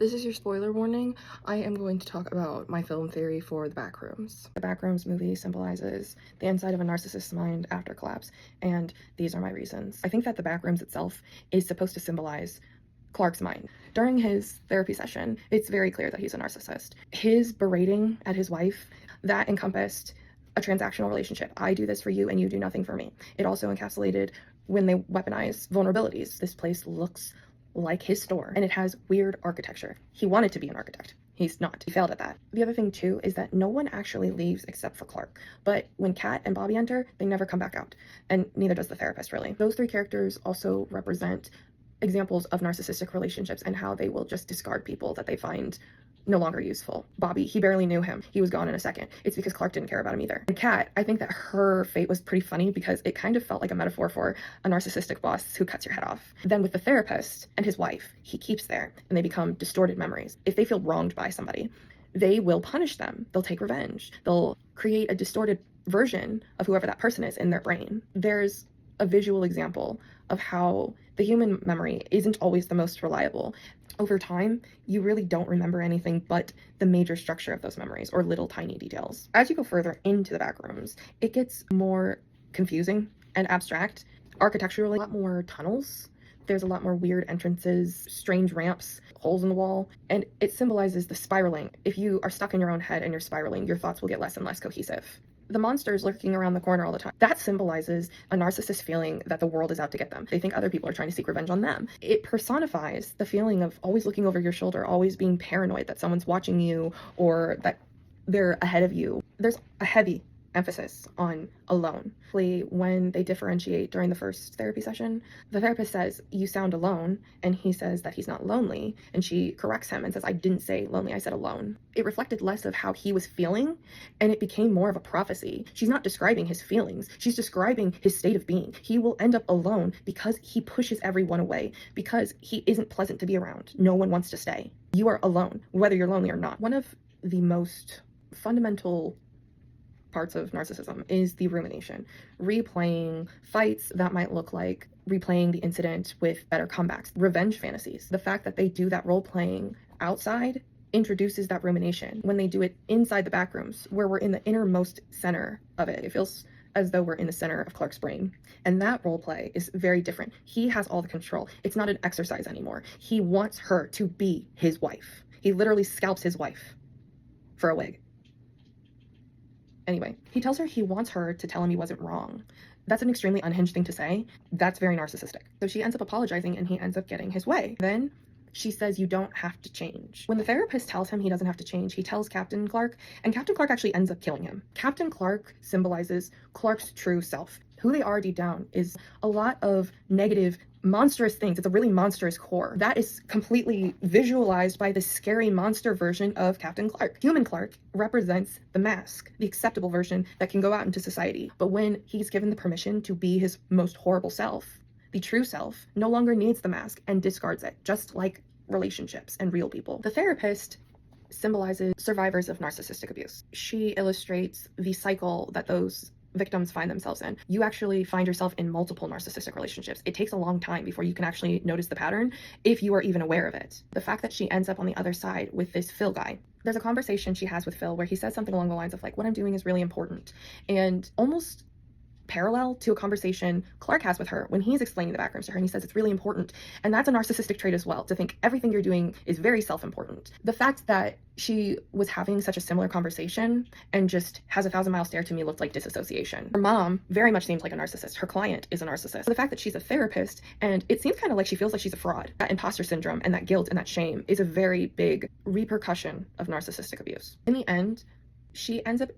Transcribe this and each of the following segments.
This is your spoiler warning. I am going to talk about my film theory for The Backrooms. The Backrooms movie symbolizes the inside of a narcissist's mind after collapse, and these are my reasons. I think that The Backrooms itself is supposed to symbolize Clark's mind. During his therapy session, it's very clear that he's a narcissist. His berating at his wife, that encompassed a transactional relationship. I do this for you and you do nothing for me. It also encapsulated when they weaponize vulnerabilities. This place looks like his store, and it has weird architecture. He wanted to be an architect. He's not. He failed at that. The other thing too is that no one actually leaves except for Clark. But when Kat and Bobby enter, they never come back out. And neither does the therapist, really. Those three characters also represent examples of narcissistic relationships and how they will just discard people that they find no longer useful. Bobby, he barely knew him. He was gone in a second. It's because Clark didn't care about him either. And Kat, I think that her fate was pretty funny because it kind of felt like a metaphor for a narcissistic boss who cuts your head off. Then with the therapist and his wife, he keeps there and they become distorted memories. If they feel wronged by somebody, they will punish them. They'll take revenge. They'll create a distorted version of whoever that person is in their brain. There's a visual example of how the human memory isn't always the most reliable. Over time, you really don't remember anything but the major structure of those memories or little tiny details. As you go further into the Backrooms, it gets more confusing and abstract. Architecturally, a lot more tunnels. There's a lot more weird entrances, strange ramps, holes in the wall, and it symbolizes the spiraling. If you are stuck in your own head and you're spiraling, your thoughts will get less and less cohesive. The monsters lurking around the corner all the time. That symbolizes a narcissist feeling that the world is out to get them. They think other people are trying to seek revenge on them. It personifies the feeling of always looking over your shoulder, always being paranoid that someone's watching you or that they're ahead of you. There's a heavy emphasis on alone. When they differentiate during the first therapy session, the therapist says, "You sound alone," and he says that he's not lonely, and she corrects him and says, "I didn't say lonely, I said alone." It reflected less of how he was feeling, and it became more of a prophecy. She's not describing his feelings, she's describing his state of being. He will end up alone because he pushes everyone away, because he isn't pleasant to be around. No one wants to stay. You are alone, whether you're lonely or not. One of the most fundamental parts of narcissism is the rumination, replaying fights that might look like replaying the incident with better comebacks, revenge fantasies. The fact that they do that role playing outside introduces that rumination. When they do it inside the backrooms, where we're in the innermost center of it, it feels as though we're in the center of Clark's brain. And that role play is very different. He has all the control. It's not an exercise anymore. He wants her to be his wife. He literally scalps his wife for a wig. Anyway, he tells her he wants her to tell him he wasn't wrong. That's an extremely unhinged thing to say. That's very narcissistic. So she ends up apologizing and he ends up getting his way. Then she says, "You don't have to change." When the therapist tells him he doesn't have to change, he tells Captain Clark, and Captain Clark actually ends up killing him. Captain Clark symbolizes Clark's true self. Who they are deep down is a lot of negative, monstrous things. It's a really monstrous core. That is completely visualized by the scary monster version of Captain Clark. Human Clark represents the mask, the acceptable version that can go out into society. But when he's given the permission to be his most horrible self, the true self no longer needs the mask and discards it, just like relationships and real people. The therapist symbolizes survivors of narcissistic abuse. She illustrates the cycle that those victims find themselves in. You actually find yourself in multiple narcissistic relationships. It takes a long time before you can actually notice the pattern, if you are even aware of it. The fact that she ends up on the other side with this Phil guy. There's a conversation she has with Phil where he says something along the lines of like, "What I'm doing is really important," and almost parallel to a conversation Clark has with her when he's explaining the Backrooms to her, and he says it's really important. And that's a narcissistic trait as well, to think everything you're doing is very self-important. The fact that she was having such a similar conversation and just has a 1,000-mile stare to me looked like disassociation. Her mom very much seems like a narcissist. Her client is a narcissist. So the fact that she's a therapist and it seems kind of like she feels like she's a fraud, that imposter syndrome and that guilt and that shame is a very big repercussion of narcissistic abuse. In the end, she ends up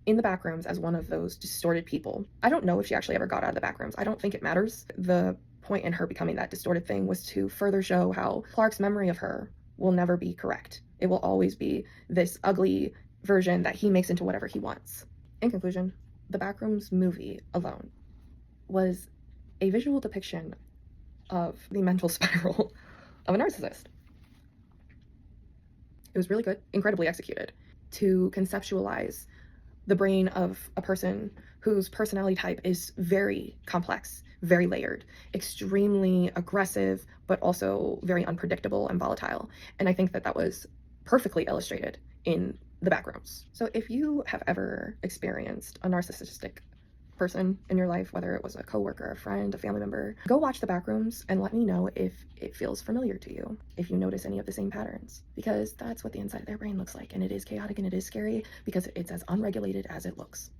in the backrooms as one of those distorted people. I don't know if she actually ever got out of the backrooms. I don't think it matters. The point in her becoming that distorted thing was to further show how Clark's memory of her will never be correct. It will always be this ugly version that he makes into whatever he wants. In conclusion, the Backrooms movie alone was a visual depiction of the mental spiral of a narcissist. It was really good, incredibly executed, to conceptualize the brain of a person whose personality type is very complex, very layered, extremely aggressive, but also very unpredictable and volatile. And I think that that was perfectly illustrated in the Backrooms. So if you have ever experienced a narcissistic person in your life, whether it was a coworker, a friend, a family member, go watch the Backrooms and let me know if it feels familiar to you, if you notice any of the same patterns, because that's what the inside of their brain looks like, and it is chaotic and it is scary because it's as unregulated as it looks.